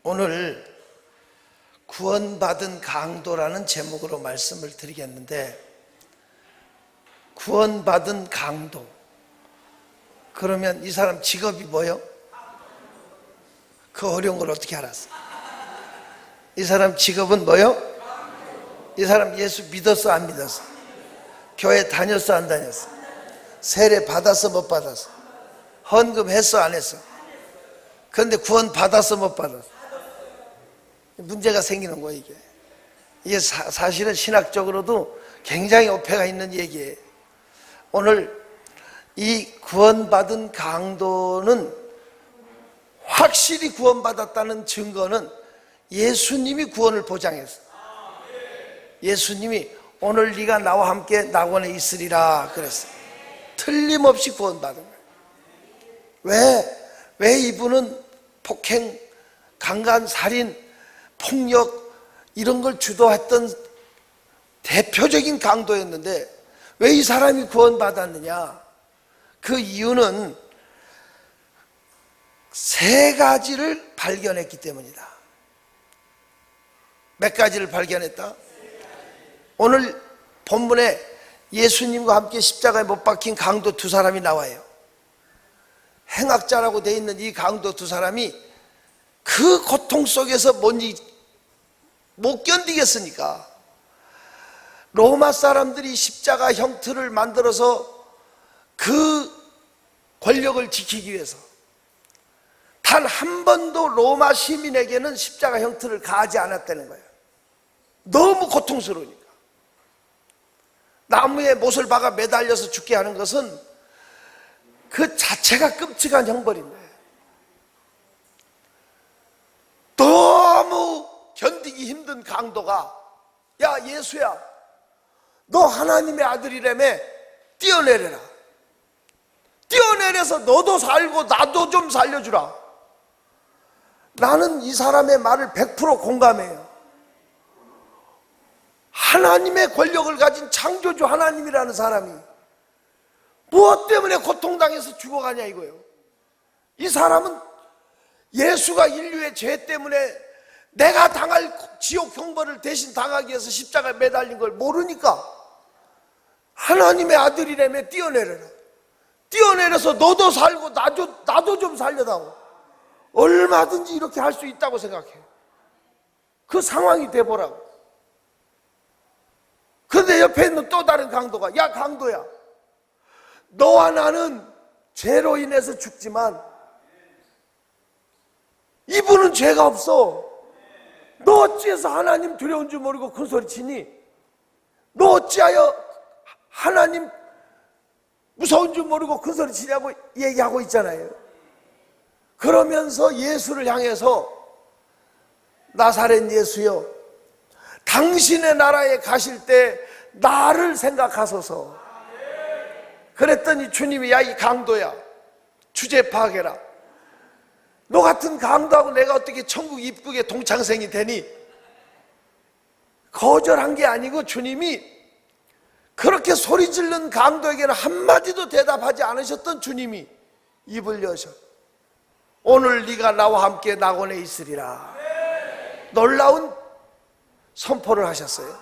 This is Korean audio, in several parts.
오늘 구원받은 강도라는 제목으로 말씀을 드리겠는데, 구원받은 강도, 그러면 이 사람 직업이 뭐요? 그 어려운 걸 어떻게 알았어? 이 사람 직업은 뭐요? 이 사람 예수 믿었어 안 믿었어? 교회 다녔어 안 다녔어? 세례 받았어 못 받았어? 헌금 했어 안 했어? 그런데 구원 받았어 못 받았어? 문제가 생기는 거예요. 이게 사실은 신학적으로도 굉장히 오해가 있는 얘기예요. 오늘 이 구원받은 강도는 확실히 구원받았다는 증거는 예수님이 구원을 보장했어요. 예수님이 오늘 네가 나와 함께 낙원에 있으리라 그랬어요. 틀림없이 구원받은 거예요. 왜 이분은 폭행, 강간, 살인, 폭력 이런 걸 주도했던 대표적인 강도였는데 왜 이 사람이 구원받았느냐? 그 이유는 세 가지를 발견했기 때문이다. 몇 가지를 발견했다? 오늘 본문에 예수님과 함께 십자가에 못 박힌 강도 두 사람이 나와요. 행악자라고 되어 있는 이 강도 두 사람이 그 고통 속에서 못 견디겠으니까 로마 사람들이 십자가 형틀을 만들어서 그 권력을 지키기 위해서 단 한 번도 로마 시민에게는 십자가 형틀을 가하지 않았다는 거예요. 너무 고통스러우니까. 나무에 못을 박아 매달려서 죽게 하는 것은 그 자체가 끔찍한 형벌인 거예요. 너무 견디기 힘든 강도가, 야 예수야, 너 하나님의 아들이라며 뛰어내려라. 뛰어내려서 너도 살고 나도 좀 살려주라. 나는 이 사람의 말을 100% 공감해요. 하나님의 권력을 가진 창조주 하나님이라는 사람이 무엇 때문에 고통당해서 죽어가냐 이거예요. 이 사람은 예수가 인류의 죄 때문에 내가 당할 지옥 형벌을 대신 당하기 위해서 십자가에 매달린 걸 모르니까 하나님의 아들이라며 뛰어내려라. 뛰어내려서 너도 살고 나도 좀 살려다오. 얼마든지 이렇게 할 수 있다고 생각해요. 그 상황이 돼보라고. 그런데 옆에 있는 또 다른 강도가, 야 강도야, 너와 나는 죄로 인해서 죽지만 이분은 죄가 없어. 너 어찌해서 하나님 두려운 줄 모르고 큰 소리 치니? 너 어찌하여 하나님 무서운 줄 모르고 큰 소리 치냐고 얘기하고 있잖아요. 그러면서 예수를 향해서 나사렛 예수여, 당신의 나라에 가실 때 나를 생각하소서. 그랬더니 주님이, 야 이 강도야, 주제 파악해라. 너 같은 강도하고 내가 어떻게 천국 입국에 동창생이 되니? 거절한 게 아니고 주님이 그렇게 소리 지른 강도에게는 한마디도 대답하지 않으셨던 주님이 입을 여셔, 오늘 네가 나와 함께 낙원에 있으리라. 놀라운 선포를 하셨어요.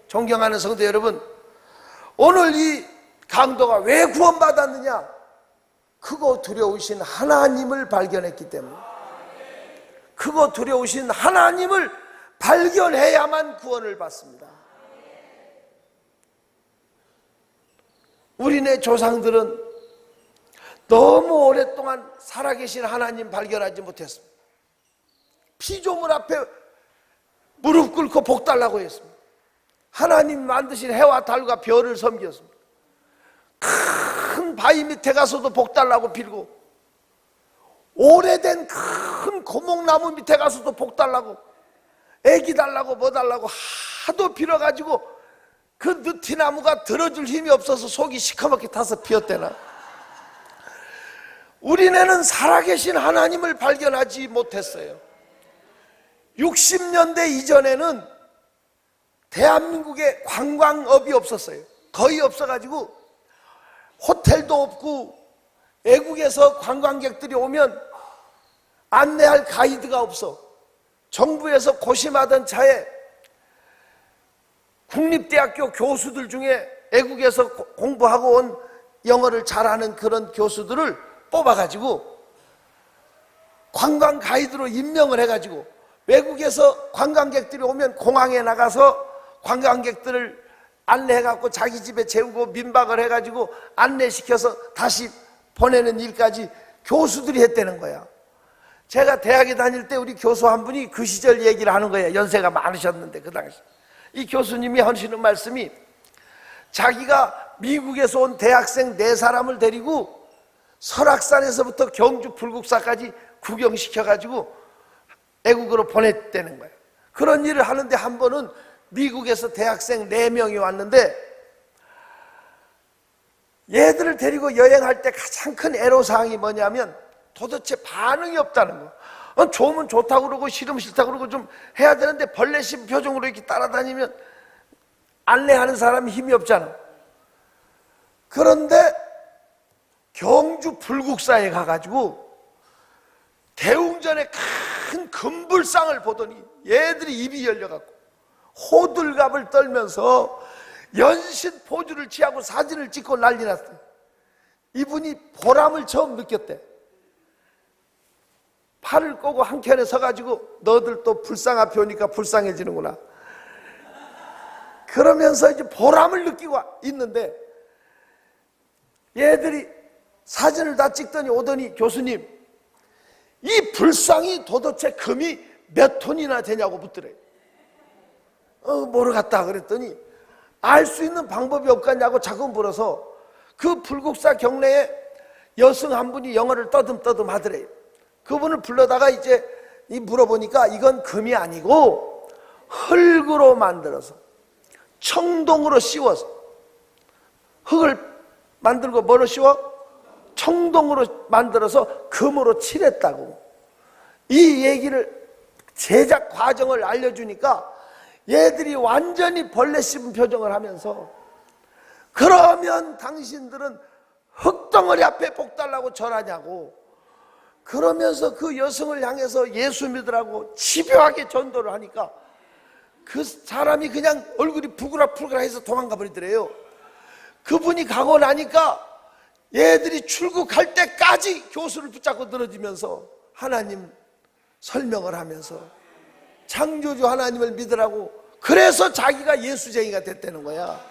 존경하는 성도 여러분, 오늘 이 강도가 왜 구원받았느냐? 크고 두려우신 하나님을 발견했기 때문에, 크고 두려우신 하나님을 발견해야만 구원을 받습니다. 우리네 조상들은 너무 오랫동안 살아계신 하나님 발견하지 못했습니다. 피조물 앞에 무릎 꿇고 복 달라고 했습니다. 하나님 만드신 해와 달과 별을 섬겼습니다. 큰 바위 밑에 가서도 복 달라고 빌고, 오래된 큰 고목나무 밑에 가서도 복 달라고, 애기 달라고 뭐 달라고 하도 빌어가지고 그 느티나무가 들어줄 힘이 없어서 속이 시커멓게 타서 피었대나. 우리네는 살아계신 하나님을 발견하지 못했어요. 60년대 이전에는 대한민국에 관광업이 없었어요. 거의 없어가지고 호텔도 없고 외국에서 관광객들이 오면 안내할 가이드가 없어. 정부에서 고심하던 차에 국립대학교 교수들 중에 외국에서 공부하고 온 영어를 잘하는 그런 교수들을 뽑아가지고 관광 가이드로 임명을 해가지고 외국에서 관광객들이 오면 공항에 나가서 관광객들을 안내해갖고 자기 집에 재우고 민박을 해가지고 안내시켜서 다시 보내는 일까지 교수들이 했다는 거야. 제가 대학에 다닐 때 우리 교수 한 분이 그 시절 얘기를 하는 거예요. 연세가 많으셨는데 그 당시 이 교수님이 하시는 말씀이, 자기가 미국에서 온 대학생 4사람을 데리고 설악산에서부터 경주 불국사까지 구경시켜가지고 외국으로 보냈다는 거예요. 그런 일을 하는데 한 번은 미국에서 대학생 4명이 왔는데 얘들을 데리고 여행할 때 가장 큰 애로사항이 뭐냐면 도대체 반응이 없다는 거. 좋으면 좋다고 그러고 싫으면 싫다고 그러고 좀 해야 되는데 벌레 씹은 표정으로 이렇게 따라다니면 안내하는 사람이 힘이 없잖아. 그런데 경주 불국사에 가가지고 대웅전에 큰 금불상을 보더니 얘들이 입이 열려갖고 호들갑을 떨면서 연신 포즈를 취하고 사진을 찍고 난리 났어요. 이분이 보람을 처음 느꼈대. 팔을 꼬고 한켠에 서가지고 너들 또 불상 앞에 오니까 불쌍해지는구나 그러면서 이제 보람을 느끼고 있는데 얘들이 사진을 다 찍더니 오더니, 교수님, 이 불상이 도대체 금이 몇 톤이나 되냐고 묻더래요. 모르겠다 그랬더니 알 수 있는 방법이 없겠냐고 자꾸 물어서 그 불국사 경내에 여성 한 분이 영어를 떠듬떠듬 하더래요. 그분을 불러다가 이제 물어보니까 이건 금이 아니고 흙으로 만들어서 청동으로 씌워서, 흙을 만들고 뭐로 씌워? 청동으로 만들어서 금으로 칠했다고. 이 얘기를, 제작 과정을 알려주니까 얘들이 완전히 벌레 씹은 표정을 하면서, 그러면 당신들은 흙덩어리 앞에 복 달라고 절하냐고, 그러면서 그 여성을 향해서 예수 믿으라고 집요하게 전도를 하니까 그 사람이 그냥 얼굴이 부그락부그락해서 도망가 버리더래요. 그분이 가고 나니까 얘들이 출국할 때까지 교수를 붙잡고 늘어지면서 하나님 설명을 하면서 창조주 하나님을 믿으라고, 그래서 자기가 예수쟁이가 됐다는 거야.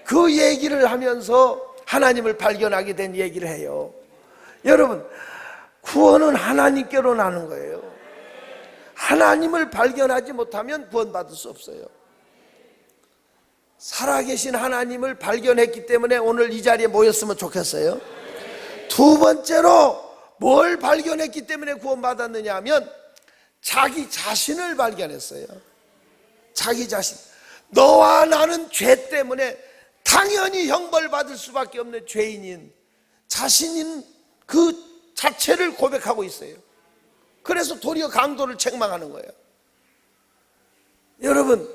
그 얘기를 하면서 하나님을 발견하게 된 얘기를 해요. 여러분, 구원은 하나님께로 나는 거예요. 하나님을 발견하지 못하면 구원받을 수 없어요. 살아계신 하나님을 발견했기 때문에 오늘 이 자리에 모였으면 좋겠어요. 두 번째로 뭘 발견했기 때문에 구원받았느냐 하면 자기 자신을 발견했어요. 자기 자신. 너와 나는 죄 때문에 당연히 형벌받을 수밖에 없는 죄인인 자신인 그 자체를 고백하고 있어요. 그래서 도리어 강도를 책망하는 거예요. 여러분,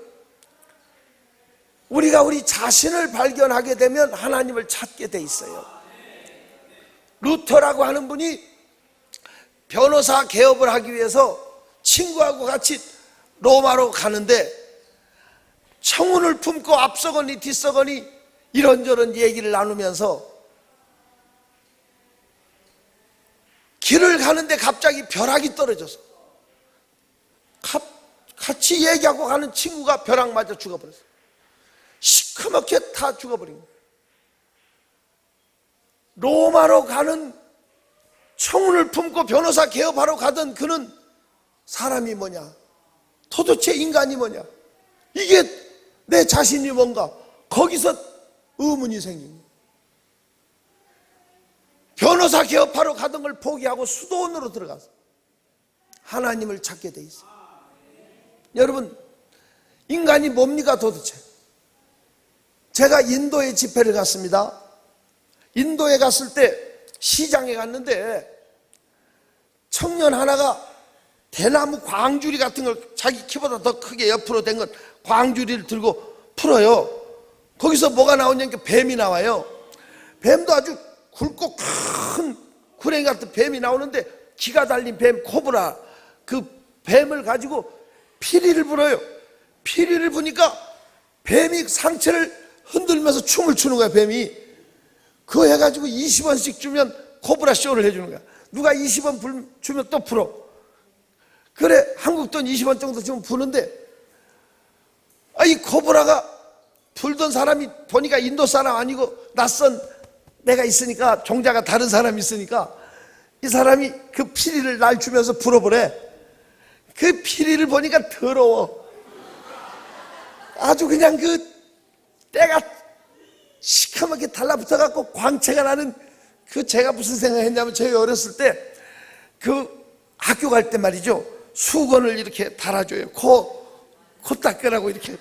우리가 우리 자신을 발견하게 되면 하나님을 찾게 돼 있어요. 루터라고 하는 분이 변호사 개업을 하기 위해서 친구하고 같이 로마로 가는데 청혼을 품고 앞서거니 뒤서거니 이런저런 얘기를 나누면서 길을 가는데 갑자기 벼락이 떨어져서 같이 얘기하고 가는 친구가 벼락 맞아 죽어버렸어요. 시커멓게 다 죽어버린 거예요. 로마로 가는 청혼을 품고 변호사 개업하러 가던 그는 사람이 뭐냐, 도대체 인간이 뭐냐, 이게 내 자신이 뭔가, 거기서 의문이 생긴 거예요. 변호사 개업하러 가던 걸 포기하고 수도원으로 들어가서 하나님을 찾게 돼 있어요. 여러분, 인간이 뭡니까 도대체? 제가 인도에 집회를 갔습니다. 인도에 갔을 때 시장에 갔는데 청년 하나가 대나무 광주리 같은 걸 자기 키보다 더 크게 옆으로 된 건 광주리를 들고 풀어요. 거기서 뭐가 나오냐니까 뱀이 나와요. 뱀도 아주 굵고 큰 구렁이 같은 뱀이 나오는데 기가 달린 뱀, 코브라, 그 뱀을 가지고 피리를 불어요. 피리를 부니까 뱀이 상체를 흔들면서 춤을 추는 거야. 뱀이 그거 해가지고 20원씩 주면 코브라 쇼를 해주는 거야. 누가 20원 주면 또 불어. 그래 한국 돈 20원 정도 주면 부는데, 이 코브라가 불던 사람이 보니까 인도 사람 아니고 낯선 내가 있으니까, 종자가 다른 사람이 있으니까 이 사람이 그 피리를 날 주면서 불어보래. 그 피리를 보니까 더러워. 아주 그냥 그 때가 시커멓게 달라붙어갖고 광채가 나는 그, 제가 무슨 생각했냐면, 저희 어렸을 때 그 학교 갈 때 말이죠, 수건을 이렇게 달아줘요. 코 닦으라고 이렇게.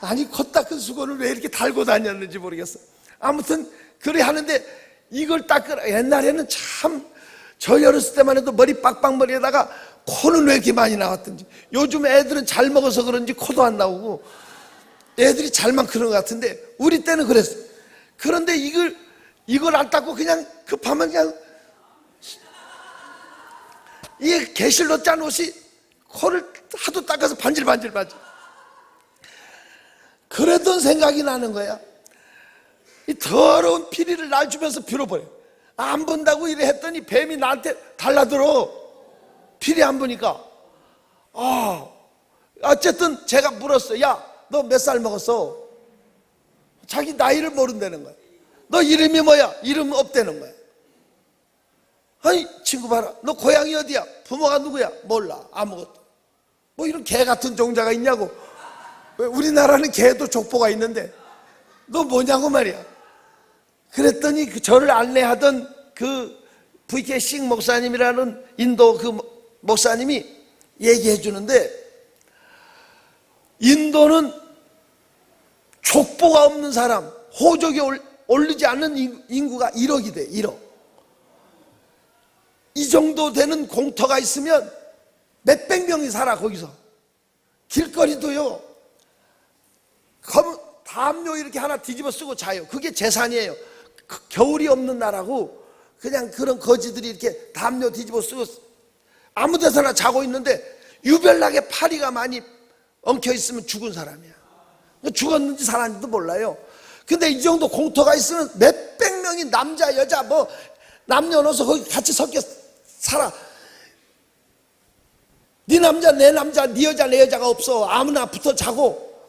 아니 코 닦은 수건을 왜 이렇게 달고 다녔는지 모르겠어. 아무튼 그래 하는데, 이걸 닦으라. 옛날에는 참, 저희 어렸을 때만 해도 머리 빡빡머리에다가 코는 왜 이렇게 많이 나왔던지. 요즘 애들은 잘 먹어서 그런지 코도 안 나오고 애들이 잘만 크는 것 같은데, 우리 때는 그랬어. 그런데 이걸 안 닦고 그냥 급하면 그냥, 이게 개실로 짠 옷이 코를 하도 닦아서 반질반질. 그랬던 생각이 나는 거야. 이 더러운 피리를 날 주면서 빌어버려. 안 본다고 이래 했더니 뱀이 나한테 달라들어. 피리 안 보니까. 어쨌든 제가 물었어. 야, 너 몇 살 먹었어? 자기 나이를 모른다는 거야. 너 이름이 뭐야? 이름 없다는 거야. 아니 친구 봐라, 너 고향이 어디야? 부모가 누구야? 몰라. 아무것도. 뭐 이런 개 같은 종자가 있냐고. 왜 우리나라는 개도 족보가 있는데 너 뭐냐고 말이야. 그랬더니 저를 안내하던 그 VK 싱 목사님이라는 인도 그 목사님이 얘기해 주는데, 인도는 족보가 없는 사람, 호적이 올리지 않는 인구가 1억이 돼. 1억. 이 정도 되는 공터가 있으면 몇백 명이 살아. 거기서 길거리도요, 담요 이렇게 하나 뒤집어 쓰고 자요. 그게 재산이에요. 겨울이 없는 나라고 그냥 그런 거지들이 이렇게 담요 뒤집어 쓰고 아무 데서나 자고 있는데, 유별나게 파리가 많이 엉켜 있으면 죽은 사람이야. 죽었는지 살았는지도 몰라요. 근데 이 정도 공터가 있으면 몇백 명이 남자 여자 뭐 남녀노소 거기 같이 섞여 살아. 네 남자 내 남자 네 여자 내 여자가 없어. 아무나 붙어 자고,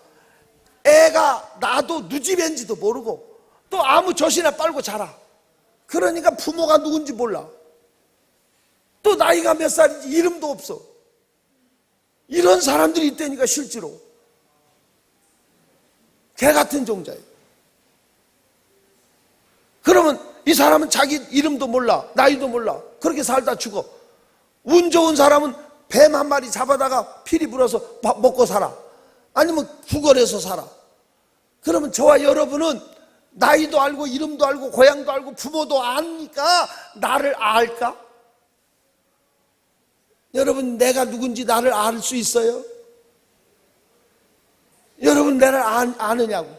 애가 나도 누집인지도 모르고 또 아무 젖이나 빨고 자라. 그러니까 부모가 누군지 몰라. 또 나이가 몇 살인지 이름도 없어. 이런 사람들이 있다니까. 실제로 개 같은 종자예요. 그러면 이 사람은 자기 이름도 몰라, 나이도 몰라. 그렇게 살다 죽어. 운 좋은 사람은 뱀 한 마리 잡아다가 피리 불어서 밥 먹고 살아. 아니면 구걸해서 살아. 그러면 저와 여러분은 나이도 알고 이름도 알고 고향도 알고 부모도 아니까 나를 알까? 여러분, 내가 누군지 나를 알 수 있어요? 여러분, 나를 아느냐고.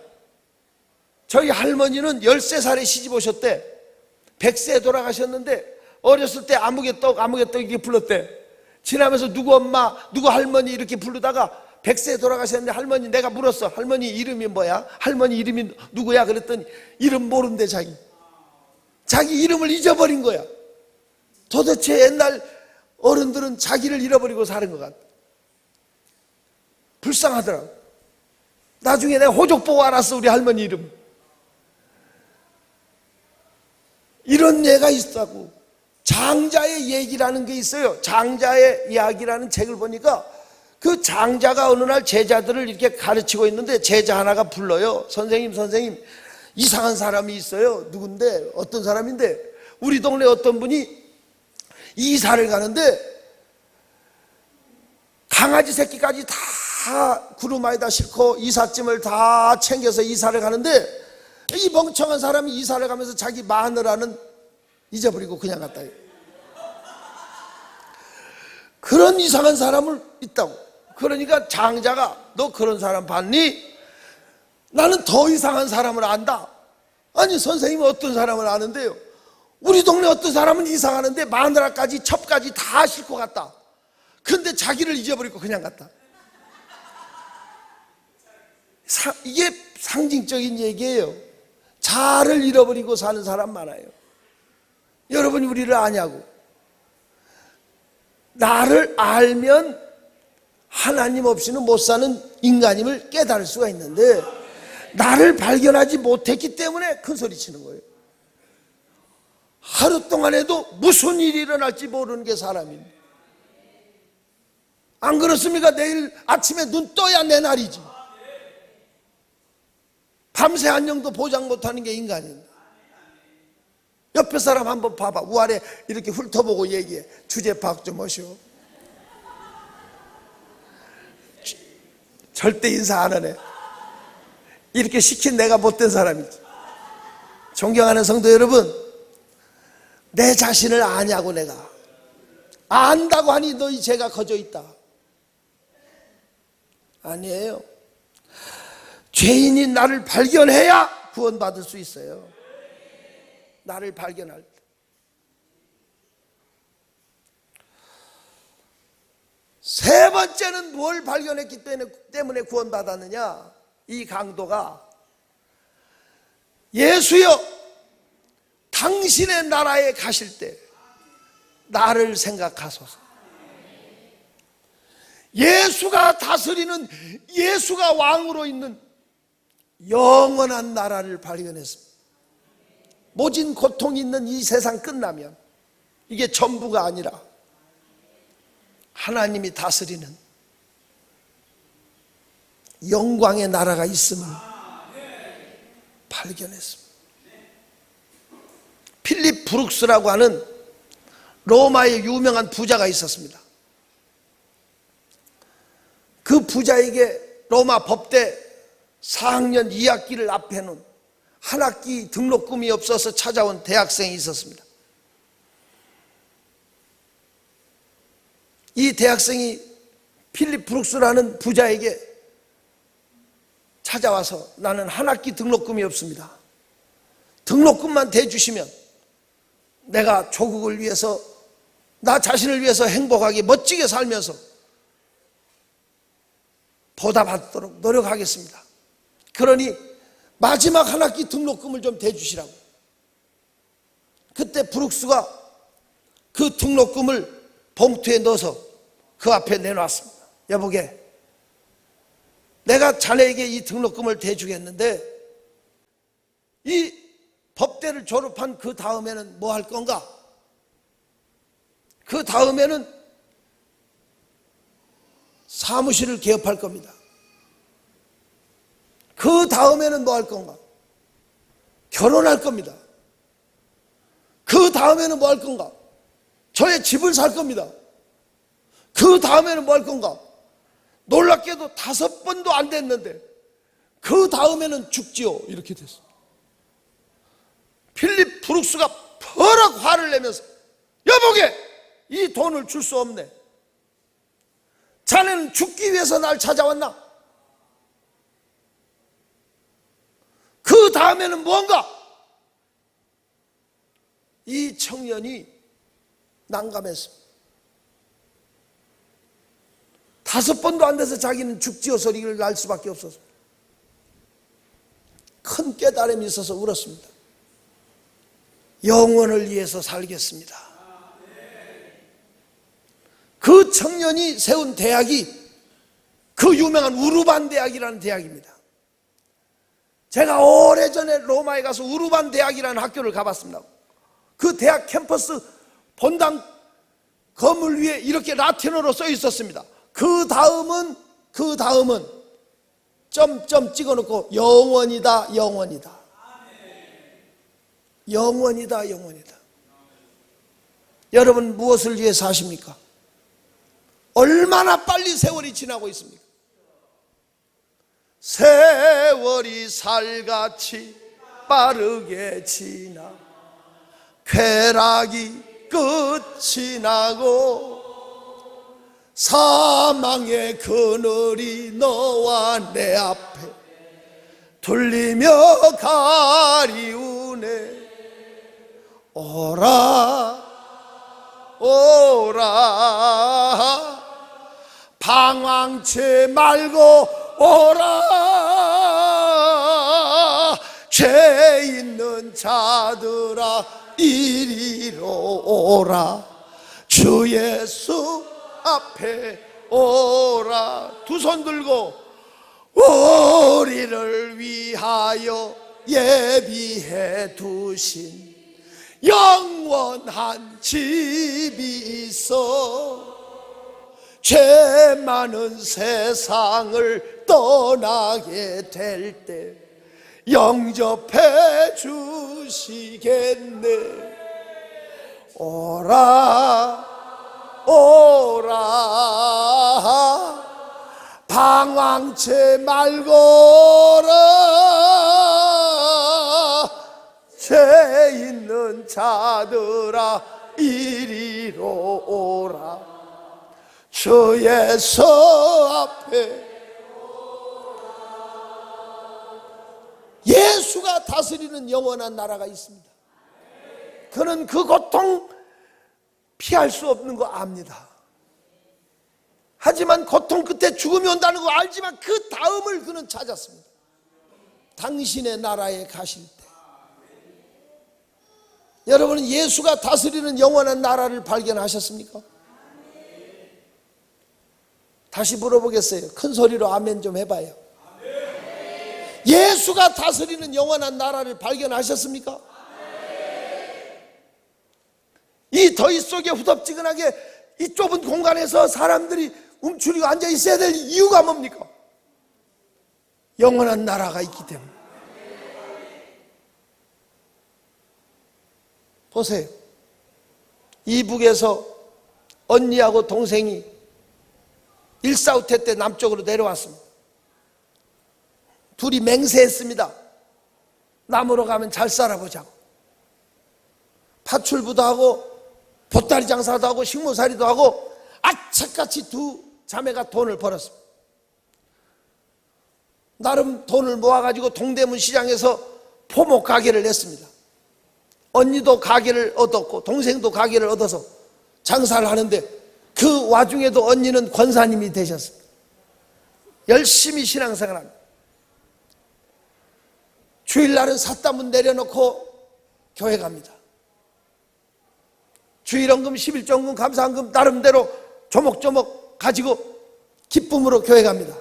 저희 할머니는 13살에 시집 오셨대. 100세에 돌아가셨는데 어렸을 때 아무개떡 이렇게 불렀대. 지나면서 누구 엄마 누구 할머니 이렇게 부르다가 100세에 돌아가셨는데, 할머니, 내가 물었어. 할머니 이름이 뭐야? 할머니 이름이 누구야? 그랬더니 이름 모른대. 자기 이름을 잊어버린 거야. 도대체 옛날 어른들은 자기를 잃어버리고 사는 것 같아. 불쌍하더라고. 나중에 내가 호적 보고 알았어, 우리 할머니 이름. 이런 예가 있다고. 장자의 얘기라는 게 있어요. 장자의 이야기라는 책을 보니까 그 장자가 어느 날 제자들을 이렇게 가르치고 있는데, 제자 하나가 불러요. 선생님 이상한 사람이 있어요. 누군데? 어떤 사람인데, 우리 동네 어떤 분이 이사를 가는데 강아지 새끼까지 다 구루마에다 싣고 이삿짐을 다 챙겨서 이사를 가는데, 이 멍청한 사람이 이사를 가면서 자기 마누라는 잊어버리고 그냥 갔다. 그런 이상한 사람을 있다고. 그러니까 장자가, 너 그런 사람 봤니? 나는 더 이상한 사람을 안다. 아니, 선생님은 어떤 사람을 아는데요? 우리 동네 어떤 사람은 이사 가는데 마누라까지 첩까지 다 싣고 갔다. 근데 자기를 잊어버리고 그냥 갔다. 이게 상징적인 얘기예요. 자아를 잃어버리고 사는 사람 많아요. 여러분이 우리를 아냐고. 나를 알면 하나님 없이는 못 사는 인간임을 깨달을 수가 있는데, 나를 발견하지 못했기 때문에 큰 소리 치는 거예요. 하루 동안에도 무슨 일이 일어날지 모르는 게 사람입니다. 안 그렇습니까? 내일 아침에 눈 떠야 내 날이지. 밤새 안녕도 보장 못하는 게 인간입니다. 옆에 사람 한번 봐봐. 우아래 이렇게 훑어보고 얘기해. 주제 파악 좀 하시오. 절대 인사 안 하네. 이렇게 시킨 내가 못된 사람이지. 존경하는 성도 여러분, 내 자신을 아냐고. 내가 안다고 하니 너희 죄가 거저 있다. 아니에요. 죄인이 나를 발견해야 구원받을 수 있어요. 나를 발견할 때. 세 번째는 뭘 발견했기 때문에 구원받았느냐? 이 강도가 예수여 당신의 나라에 가실 때 나를 생각하소서. 예수가 다스리는, 예수가 왕으로 있는 영원한 나라를 발견했습니다. 모진 고통이 있는 이 세상 끝나면 이게 전부가 아니라 하나님이 다스리는 영광의 나라가 있음을 발견했습니다. 필립 브룩스라고 하는 로마의 유명한 부자가 있었습니다. 그 부자에게 로마 법대 4학년 2학기를 앞에 놓은 한 학기 등록금이 없어서 찾아온 대학생이 있었습니다. 이 대학생이 필립 브룩스라는 부자에게 찾아와서 나는 한 학기 등록금이 없습니다. 등록금만 대주시면 내가 조국을 위해서, 나 자신을 위해서 행복하게 멋지게 살면서 보답하도록 노력하겠습니다. 그러니 마지막 한 학기 등록금을 좀 대주시라고. 그때 브룩스가 그 등록금을 봉투에 넣어서 그 앞에 내놨습니다. 여보게, 내가 자네에게 이 등록금을 대주겠는데 이 법대를 졸업한 그 다음에는 뭐 할 건가? 그 다음에는 사무실을 개업할 겁니다. 그 다음에는 뭐 할 건가? 결혼할 겁니다. 그 다음에는 뭐 할 건가? 저의 집을 살 겁니다. 그 다음에는 뭐 할 건가? 놀랍게도 5번도 안 됐는데 그 다음에는 죽지요. 이렇게 됐습니다. 필립 브룩스가 버럭 화를 내면서 여보게, 이 돈을 줄 수 없네. 자네는 죽기 위해서 날 찾아왔나? 그 다음에는 뭔가? 이 청년이 난감했습니다. 5번도 안 돼서 자기는 죽지요 소리를 날 수밖에 없어서 큰 깨달음이 있어서 울었습니다. 영원을 위해서 살겠습니다. 그 청년이 세운 대학이 그 유명한 우르반 대학이라는 대학입니다. 제가 오래전에 로마에 가서 우르반 대학이라는 학교를 가봤습니다. 그 대학 캠퍼스 본당 건물 위에 이렇게 라틴어로 써 있었습니다. 그 다음은 점점 찍어놓고 영원이다, 영원이다. 영원이다, 영원이다. 여러분 무엇을 위해 사십니까? 얼마나 빨리 세월이 지나고 있습니까? 세월이 살같이 빠르게 지나 쾌락이 끝이 나고 사망의 그늘이 너와 내 앞에 돌리며 가리우네. 오라 오라 방황치 말고 오라. 죄 있는 자들아 이리로 오라. 주 예수 앞에 오라. 두 손 들고 우리를 위하여 예비해 두신 영원한 집이 있어. 죄 많은 세상을 떠나게 될 때 영접해 주시겠네. 오라 오라. 방황치 말고 오라. 죄 있는 자들아 이리로 오라. 주 예수 앞에. 예수가 다스리는 영원한 나라가 있습니다. 그는 그 고통 피할 수 없는 거 압니다. 하지만 고통 끝에 죽음이 온다는 거 알지만 그 다음을 그는 찾았습니다. 당신의 나라에 가실 때 여러분은 예수가 다스리는 영원한 나라를 발견하셨습니까? 다시 물어보겠어요. 큰 소리로 아멘 좀 해봐요. 예수가 다스리는 영원한 나라를 발견하셨습니까? 이 더위 속에 후덥지근하게 이 좁은 공간에서 사람들이 움츠리고 앉아 있어야 될 이유가 뭡니까? 영원한 나라가 있기 때문에. 보세요. 이북에서 언니하고 동생이 일사후퇴 때 남쪽으로 내려왔습니다. 둘이 맹세했습니다. 남으로 가면 잘 살아보자고. 파출부도 하고 보따리 장사도 하고 식모살이도 하고 악착같이 두 자매가 돈을 벌었습니다. 나름 돈을 모아가지고 동대문 시장에서 포목 가게를 냈습니다. 언니도 가게를 얻었고 동생도 가게를 얻어서 장사를 하는데 그 와중에도 언니는 권사님이 되셨습니다. 열심히 신앙생활합니다. 주일날은 삿담은 내려놓고 교회 갑니다. 주일원금, 11조원금, 감사원금 나름대로 조목조목 가지고 기쁨으로 교회 갑니다.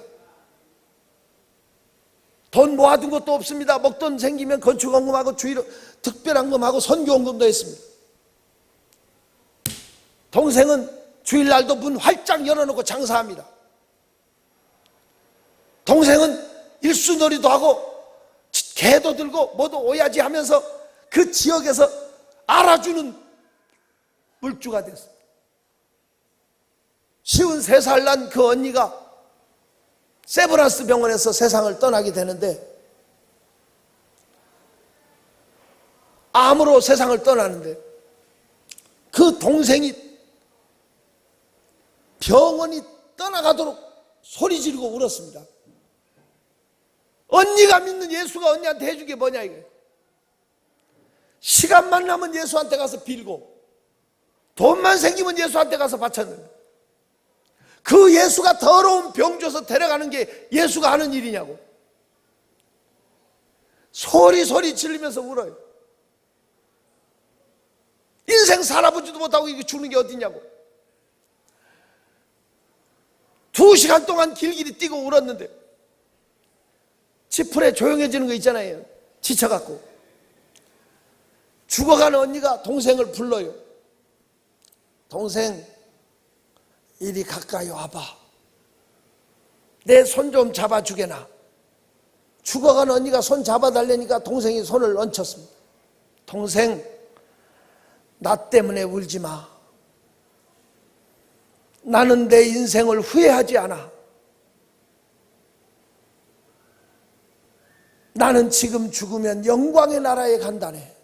돈 모아둔 것도 없습니다. 먹돈 생기면 건축원금하고 주일 특별원금하고 선교원금도 했습니다. 동생은 주일날도 문 활짝 열어놓고 장사합니다. 동생은 일수놀이도 하고 개도 들고 뭐도 오야지 하면서 그 지역에서 알아주는 물주가 됐습니다. 53살 난 그 언니가 세브란스 병원에서 세상을 떠나게 되는데 암으로 세상을 떠나는데 그 동생이 병원이 떠나가도록 소리 지르고 울었습니다. 언니가 믿는 예수가 언니한테 해준 게 뭐냐 이게. 시간만 나면 예수한테 가서 빌고 돈만 생기면 예수한테 가서 바쳤는데 그 예수가 더러운 병 줘서 데려가는 게 예수가 하는 일이냐고. 소리 지르면서 울어요. 인생 살아보지도 못하고 이거 주는 게 어디냐고. 2시간 동안 길길이 뛰고 울었는데 지풀에 조용해지는 거 있잖아요. 지쳐갖고 죽어가는 언니가 동생을 불러요. 동생 이리 가까이 와봐. 내 손 좀 잡아주게나. 죽어가는 언니가 손 잡아달라니까 동생이 손을 얹혔습니다. 동생 나 때문에 울지 마. 나는 내 인생을 후회하지 않아. 나는 지금 죽으면 영광의 나라에 간다네.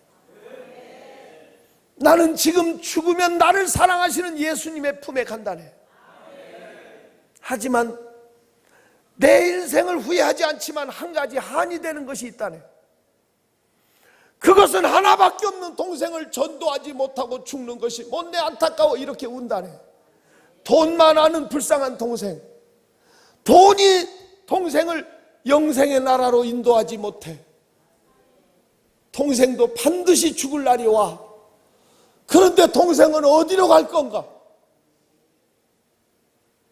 나는 지금 죽으면 나를 사랑하시는 예수님의 품에 간다네. 하지만 내 인생을 후회하지 않지만 한 가지 한이 되는 것이 있다네. 그것은 하나밖에 없는 동생을 전도하지 못하고 죽는 것이 못내 안타까워 이렇게 운다네. 돈만 아는 불쌍한 동생, 돈이 동생을 영생의 나라로 인도하지 못해. 동생도 반드시 죽을 날이 와. 그런데 동생은 어디로 갈 건가?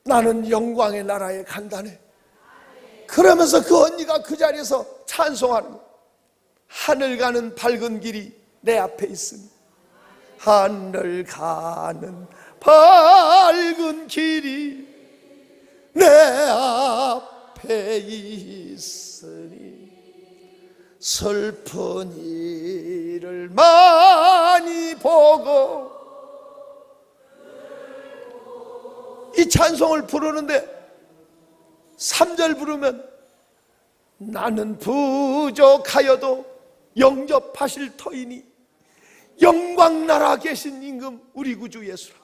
나는 영광의 나라에 간다네. 그러면서 그 언니가 그 자리에서 찬송하는 거야. 하늘 가는 밝은 길이 내 앞에 있으니, 하늘 가는 밝은 길이 내 앞에 있으니 슬픈 일을 많이 보고. 이 찬송을 부르는데 3절 부르면 나는 부족하여도 영접하실 터이니 영광나라 계신 임금 우리 구주 예수라.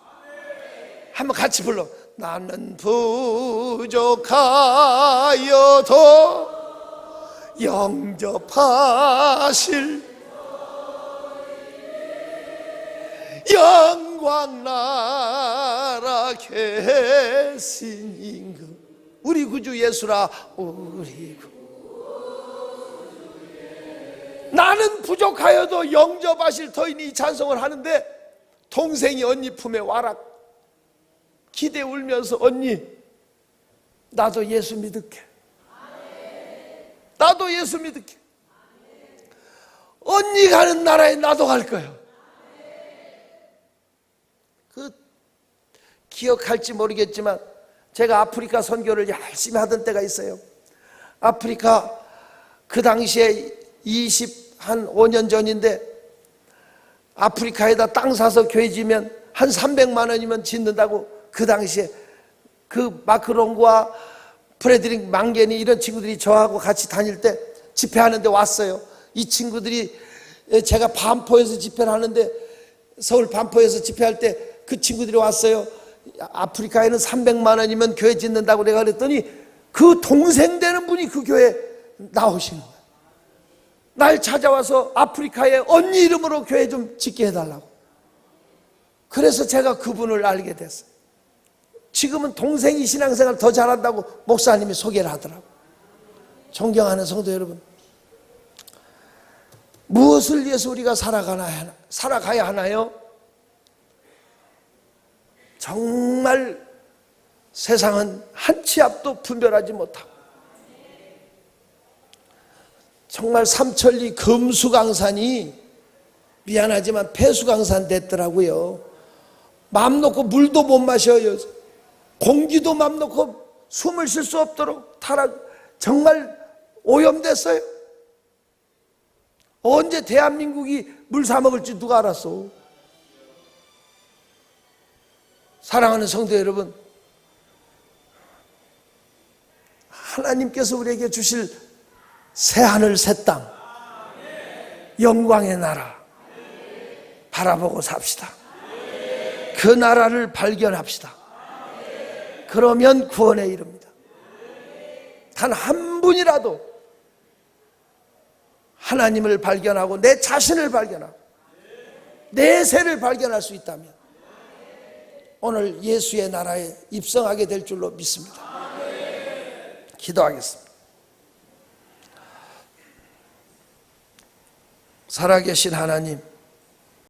한번 같이 불러. 나는 부족하여도 영접하실 영광나라 계신 임금 우리 구주 예수라. 우리 구. 나는 부족하여도 영접하실 터이니 이 찬송을 하는데 동생이 언니 품에 와락 기대 울면서, 언니 나도 예수 믿을게. 나도 예수 믿을게. 언니 가는 나라에 나도 갈 거야. 그 기억할지 모르겠지만 제가 아프리카 선교를 열심히 하던 때가 있어요. 아프리카 그 당시에 25년 전인데 아프리카에다 땅 사서 교회 지면 한 300만 원이면 짓는다고. 그 당시에 그 마크롱과 프레드릭 망게니 이런 친구들이 저하고 같이 다닐 때 집회하는데 왔어요. 이 친구들이 제가 반포에서 집회를 하는데 서울 반포에서 집회할 때 그 친구들이 왔어요. 아프리카에는 300만 원이면 교회 짓는다고 내가 그랬더니 그 동생 되는 분이 그 교회에 나오시는 거예요. 날 찾아와서 아프리카에 언니 이름으로 교회 좀 짓게 해달라고. 그래서 제가 그분을 알게 됐어요. 지금은 동생이 신앙생활 더 잘한다고 목사님이 소개를 하더라고요. 존경하는 성도 여러분, 무엇을 위해서 우리가 살아가야 하나요? 정말 세상은 한 치 앞도 분별하지 못하고 정말 삼천리 금수강산이 미안하지만 폐수강산 됐더라고요. 마음 놓고 물도 못 마셔요. 공기도 맘 놓고 숨을 쉴 수 없도록 정말 오염됐어요. 언제 대한민국이 물 사 먹을지 누가 알았어? 사랑하는 성도 여러분, 하나님께서 우리에게 주실 새하늘 새 땅, 영광의 나라 바라보고 삽시다. 그 나라를 발견합시다. 그러면 구원에 이릅니다. 단 한 분이라도 하나님을 발견하고 내 자신을 발견하고 내 새를 발견할 수 있다면 오늘 예수의 나라에 입성하게 될 줄로 믿습니다. 기도하겠습니다. 살아계신 하나님,